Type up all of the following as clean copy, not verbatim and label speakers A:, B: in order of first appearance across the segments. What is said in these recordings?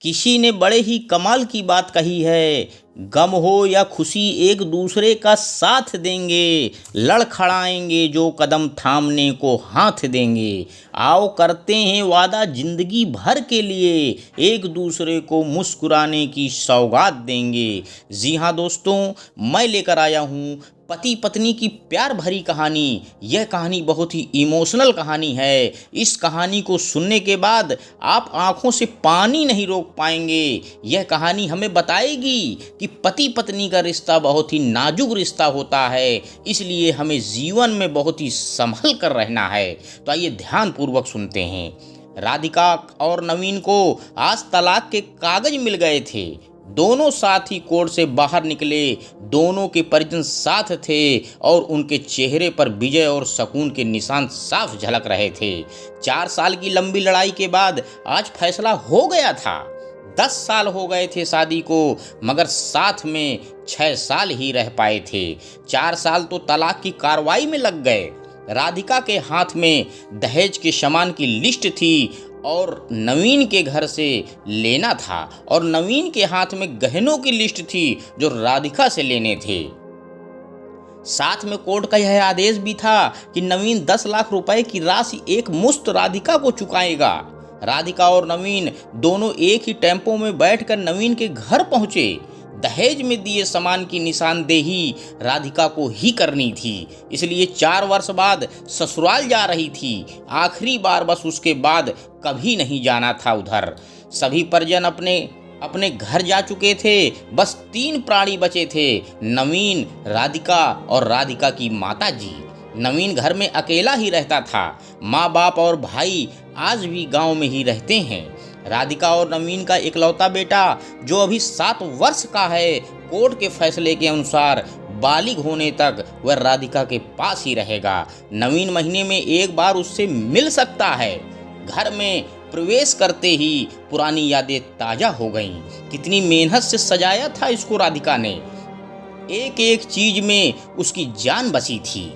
A: किसी ने बड़े ही कमाल की बात कही है, गम हो या खुशी एक दूसरे का साथ देंगे, लड़खड़ाएंगे जो कदम थामने को हाथ देंगे। आओ करते हैं वादा जिंदगी भर के लिए, एक दूसरे को मुस्कुराने की सौगात देंगे। जी हाँ दोस्तों, मैं लेकर आया हूँ पति पत्नी की प्यार भरी कहानी। यह कहानी बहुत ही इमोशनल कहानी है। इस कहानी को सुनने के बाद आप आंखों से पानी नहीं रोक पाएंगे। यह कहानी हमें बताएगी कि पति पत्नी का रिश्ता बहुत ही नाजुक रिश्ता होता है, इसलिए हमें जीवन में बहुत ही संभल कर रहना है। तो आइए ध्यानपूर्वक सुनते हैं। राधिका और नवीन को आज तलाक के कागज मिल गए थे। दोनों साथ ही कोर्ट से बाहर निकले। दोनों के परिजन साथ थे और उनके चेहरे पर विजय और सुकून के निशान साफ झलक रहे थे। 4 साल की लंबी लड़ाई के बाद आज फैसला हो गया था। 10 साल हो गए थे शादी को, मगर साथ में 6 साल ही रह पाए थे। 4 साल तो तलाक की कार्रवाई में लग गए। राधिका के हाथ में दहेज के सामान की लिस्ट थी और नवीन के घर से लेना था, और नवीन के हाथ में गहनों की लिस्ट थी जो राधिका से लेने थे। साथ में कोर्ट का यह आदेश भी था कि नवीन 10 लाख रुपए की राशि एक मुश्त राधिका को चुकाएगा। राधिका और नवीन दोनों एक ही टेम्पो में बैठकर नवीन के घर पहुंचे। दहेज में दिए सामान की निशानदेही राधिका को ही करनी थी, इसलिए 4 वर्ष बाद ससुराल जा रही थी। आखिरी बार बस उसके बाद कभी नहीं जाना था उधर। सभी परिजन अपने अपने घर जा चुके थे। बस 3 प्राणी बचे थे, नवीन, राधिका और राधिका की माता जी। नवीन घर में अकेला ही रहता था। माँ बाप और भाई आज भी गांव में ही रहते हैं। राधिका और नवीन का इकलौता बेटा जो अभी 7 वर्ष का है, कोर्ट के फैसले के अनुसार बालिग होने तक वह राधिका के पास ही रहेगा। नवीन महीने में एक बार उससे मिल सकता है। घर में प्रवेश करते ही पुरानी यादें ताजा हो गईं। कितनी मेहनत से सजाया था इसको राधिका ने। एक एक चीज में उसकी जान बसी थी।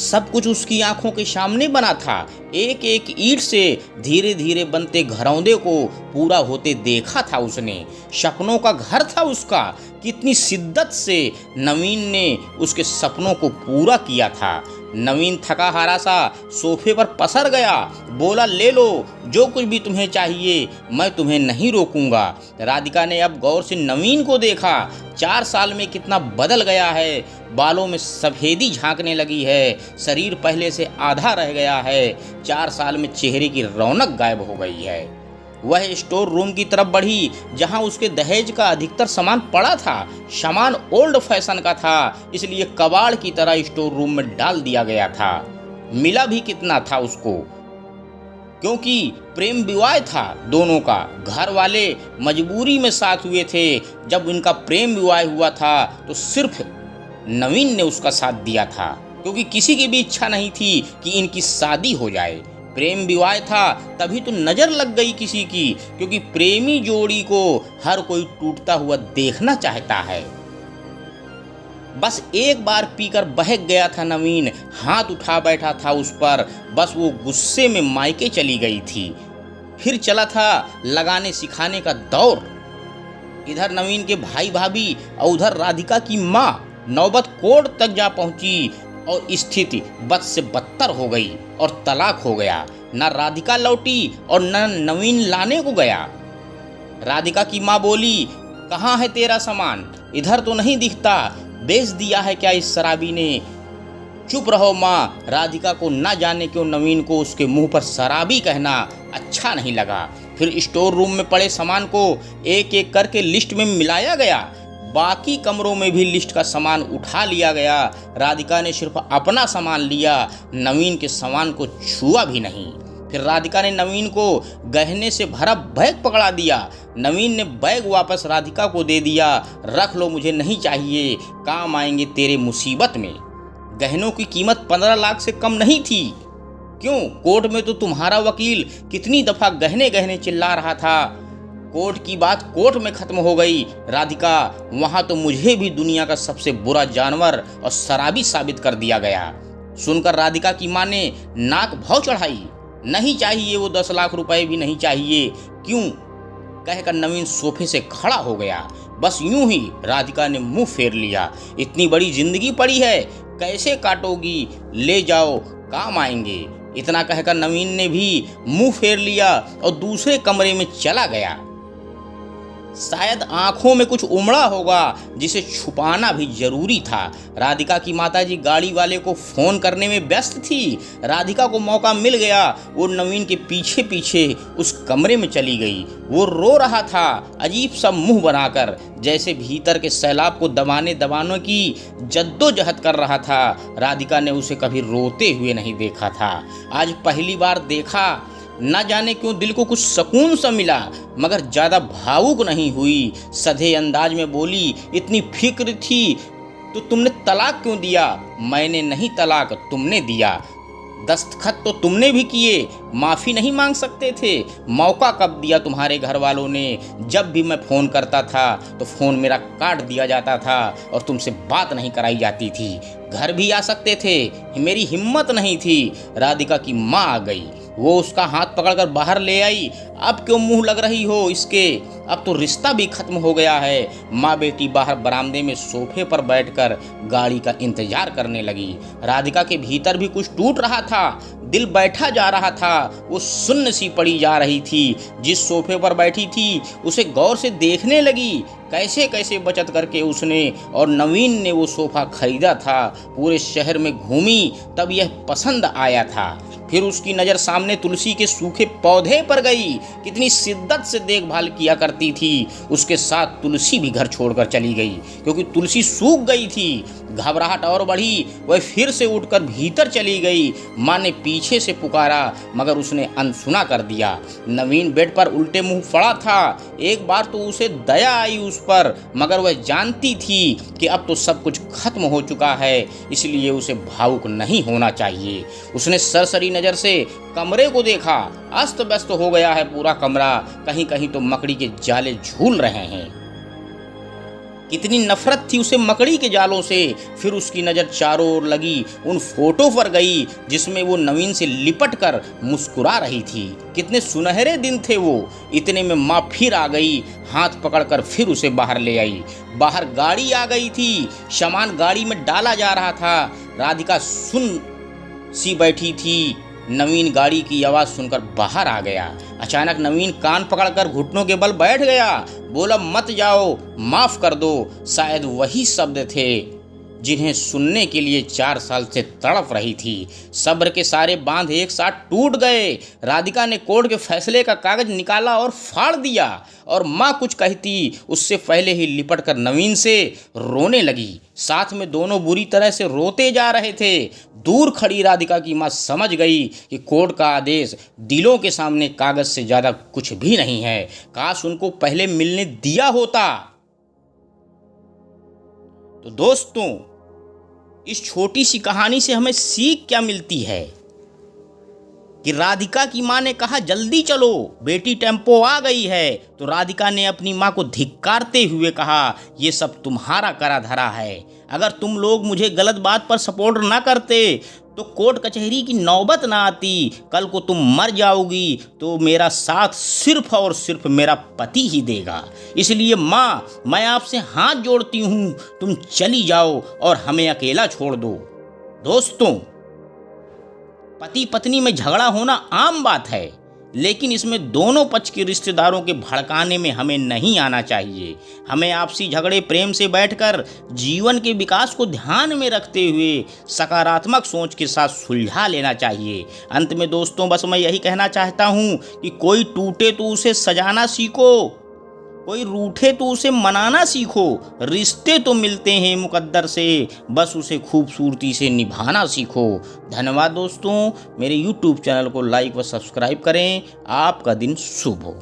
A: सब कुछ उसकी आंखों के सामने बना था। एक एक ईंट से धीरे धीरे बनते घरौंदे को पूरा होते देखा था उसने। सपनों का घर था उसका। कितनी शिद्दत से नवीन ने उसके सपनों को पूरा किया था। नवीन थका हारा सा सोफे पर पसर गया। बोला, ले लो जो कुछ भी तुम्हें चाहिए, मैं तुम्हें नहीं रोकूंगा। राधिका ने अब गौर से नवीन को देखा। 4 साल में कितना बदल गया है। बालों में सफेदी झांकने लगी है। शरीर पहले से आधा रह गया है। 4 साल में चेहरे की रौनक गायब हो गई है। वह स्टोर रूम की तरफ बढ़ी जहां उसके दहेज का अधिकतर सामान पड़ा था। सामान ओल्ड फैशन का था, इसलिए कबाड़ की तरह स्टोर रूम में डाल दिया गया था। मिला भी कितना था उसको, क्योंकि प्रेम विवाह था दोनों का। घर वाले मजबूरी में साथ हुए थे। जब इनका प्रेम विवाह हुआ था तो सिर्फ नवीन ने उसका साथ दिया था, क्योंकि किसी की भी इच्छा नहीं थी कि इनकी शादी हो जाए। प्रेम विवाह था तभी तो नजर लग गई किसी की, क्योंकि प्रेमी जोड़ी को हर कोई टूटता हुआ देखना चाहता है। बस एक बार पीकर बहक गया था नवीन, हाथ उठा बैठा था उस पर। बस वो गुस्से में मायके चली गई थी। फिर चला था लगाने सिखाने का दौर। इधर नवीन के भाई भाभी और उधर राधिका की माँ। नौबत कोर्ट तक जा पहुंची और स्थिति बद से बदतर हो गई और तलाक हो गया। न राधिका लौटी और न नवीन लाने को गया। राधिका की माँ बोली, कहाँ है तेरा सामान? इधर तो नहीं दिखता। बेच दिया है क्या इस शराबी ने? चुप रहो माँ। राधिका को न जाने क्यों नवीन को उसके मुंह पर शराबी कहना अच्छा नहीं लगा। फिर स्टोर रूम में पड़े सामान को एक एक करके लिस्ट में मिलाया गया। बाकी कमरों में भी लिस्ट का सामान उठा लिया गया। राधिका ने सिर्फ अपना सामान लिया, नवीन के सामान को छुआ भी नहीं। फिर राधिका ने नवीन को गहने से भरा बैग पकड़ा दिया। नवीन ने बैग वापस राधिका को दे दिया। रख लो, मुझे नहीं चाहिए, काम आएंगे तेरे मुसीबत में। गहनों की कीमत 15 लाख से कम नहीं थी। क्यों? कोर्ट में तो तुम्हारा वकील कितनी दफा गहने गहने चिल्ला रहा था। कोर्ट की बात कोर्ट में खत्म हो गई। राधिका, वहां तो मुझे भी दुनिया का सबसे बुरा जानवर और शराबी साबित कर दिया गया। सुनकर राधिका की मां ने नाक भौं चढ़ाई। नहीं चाहिए वो 10 लाख रुपए भी नहीं चाहिए। क्यों? कहकर नवीन सोफे से खड़ा हो गया। बस यूं ही राधिका ने मुंह फेर लिया। इतनी बड़ी जिंदगी पड़ी है, कैसे काटोगी, ले जाओ काम आएंगे। इतना कहकर नवीन ने भी मुंह फेर लिया और दूसरे कमरे में चला गया। शायद आंखों में कुछ उमड़ा होगा जिसे छुपाना भी जरूरी था। राधिका की माताजी गाड़ी वाले को फोन करने में व्यस्त थी। राधिका को मौका मिल गया, वो नवीन के पीछे पीछे उस कमरे में चली गई। वो रो रहा था, अजीब सा मुंह बनाकर, जैसे भीतर के सैलाब को दबाने की जद्दोजहद कर रहा था। राधिका ने उसे कभी रोते हुए नहीं देखा था, आज पहली बार देखा। न जाने क्यों दिल को कुछ सुकून सा मिला, मगर ज़्यादा भावुक नहीं हुई। सधे अंदाज में बोली, इतनी फिक्र थी तो तुमने तलाक क्यों दिया? मैंने नहीं, तलाक तुमने दिया। दस्तखत तो तुमने भी किए, माफ़ी नहीं मांग सकते थे? मौका कब दिया तुम्हारे घर वालों ने? जब भी मैं फ़ोन करता था तो फ़ोन मेरा काट दिया जाता था और तुमसे बात नहीं कराई जाती थी। घर भी आ सकते थे, मेरी हिम्मत नहीं थी। राधिका की माँ आ गई, वो उसका हाथ पकड़कर बाहर ले आई। अब क्यों मुंह लग रही हो इसके? अब तो रिश्ता भी खत्म हो गया है। माँ बेटी बाहर बरामदे में सोफे पर बैठकर गाड़ी का इंतजार करने लगी। राधिका के भीतर भी कुछ टूट रहा था, दिल बैठा जा रहा था। वो सुन्न सी पड़ी जा रही थी। जिस सोफे पर बैठी थी उसे गौर से देखने लगी। कैसे कैसे बचत करके उसने और नवीन ने वो सोफा खरीदा था। पूरे शहर में घूमी, तब यह पसंद आया था। फिर उसकी नज़र सामने तुलसी के सूखे पौधे पर गई। कितनी शिद्दत से देखभाल किया करती थी। उसके साथ तुलसी भी घर छोड़कर चली गई, क्योंकि तुलसी सूख गई थी। घबराहट और बढ़ी, वह फिर से उठकर भीतर चली गई। माँ ने पीछे से पुकारा, मगर उसने अनसुना कर दिया। नवीन बेड पर उल्टे मुंह पड़ा था। एक बार तो उसे दया आई उस पर, मगर वह जानती थी कि अब तो सब कुछ खत्म हो चुका है, इसलिए उसे भावुक नहीं होना चाहिए। उसने सरसरी नज़र से कमरे को देखा। अस्त व्यस्त हो गया है पूरा कमरा, कहीं कहीं तो मकड़ी के जाले झूल रहे हैं। कितनी नफरत थी उसे मकड़ी के जालों से। फिर उसकी नज़र चारों ओर लगी उन फोटो पर गई जिसमें वो नवीन से लिपट कर मुस्कुरा रही थी। कितने सुनहरे दिन थे वो। इतने में माँ फिर आ गई, हाथ पकड़कर फिर उसे बाहर ले आई। बाहर गाड़ी आ गई थी, सामान गाड़ी में डाला जा रहा था। राधिका सुन सी बैठी थी। नवीन गाड़ी की आवाज़ सुनकर बाहर आ गया। अचानक नवीन कान पकड़कर घुटनों के बल बैठ गया। बोला, मत जाओ, माफ़ कर दो। शायद वही शब्द थे जिन्हें सुनने के लिए 4 साल से तड़प रही थी। सब्र के सारे बांध एक साथ टूट गए। राधिका ने कोर्ट के फैसले का कागज निकाला और फाड़ दिया, और माँ कुछ कहती उससे पहले ही लिपट कर नवीन से रोने लगी। साथ में दोनों बुरी तरह से रोते जा रहे थे। दूर खड़ी राधिका की माँ समझ गई कि कोर्ट का आदेश दिलों के सामने कागज से ज़्यादा कुछ भी नहीं है। काश उनको पहले मिलने दिया होता। तो दोस्तों, इस छोटी सी कहानी से हमें सीख क्या मिलती है कि राधिका की माँ ने कहा, जल्दी चलो, बेटी टेम्पो आ गई है। तो राधिका ने अपनी माँ को धिक्कारते हुए कहा, ये सब तुम्हारा करा धरा है। अगर तुम लोग मुझे गलत बात पर सपोर्ट ना करते तो कोर्ट कचहरी की नौबत ना आती। कल को तुम मर जाओगी तो मेरा साथ सिर्फ और सिर्फ मेरा पति ही देगा। इसलिए माँ, मैं आपसे हाथ जोड़ती हूँ, तुम चली जाओ और हमें अकेला छोड़ दो। दोस्तों, पति पत्नी में झगड़ा होना आम बात है, लेकिन इसमें दोनों पक्ष के रिश्तेदारों के भड़काने में हमें नहीं आना चाहिए। हमें आपसी झगड़े प्रेम से बैठकर जीवन के विकास को ध्यान में रखते हुए सकारात्मक सोच के साथ सुलझा लेना चाहिए। अंत में दोस्तों, बस मैं यही कहना चाहता हूँ कि कोई टूटे तो उसे सजाना सीखो, कोई रूठे तो उसे मनाना सीखो। रिश्ते तो मिलते हैं मुकद्दर से, बस उसे खूबसूरती से निभाना सीखो। धन्यवाद दोस्तों। मेरे YouTube चैनल को लाइक व सब्सक्राइब करें। आपका दिन शुभ हो।